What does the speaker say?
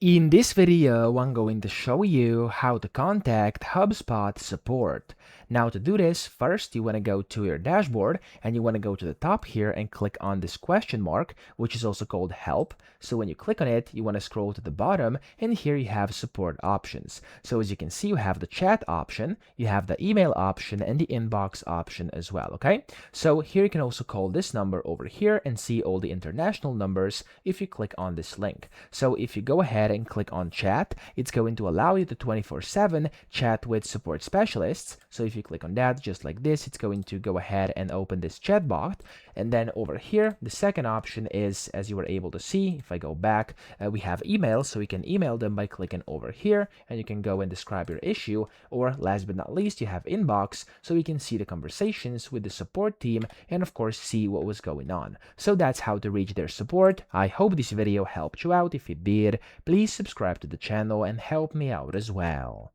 In this video, I'm going to show you how to contact HubSpot support. Now to do this, first you want to go to your dashboard and you want to go to the top here and click on this question mark, which is also called help. So when you click on it, you want to scroll to the bottom and here you have support options. So as you can see, you have the chat option, you have the email option and the inbox option as well, okay? So here you can also call this number over here and see all the international numbers if you click on this link. So if you go ahead and click on chat, it's going to allow you to 24/7 chat with support specialists. So if you click on that just like this, it's going to go ahead and open this chat bot. And then over here, the second option is, as you were able to see, if I go back, we have email, so you can email them by clicking over here and you can go and describe your issue. Or last but not least, you have inbox, so you can see the conversations with the support team and of course see what was going on. So that's how to reach their support. I hope this video helped you out. If it did, please subscribe to the channel and help me out as well.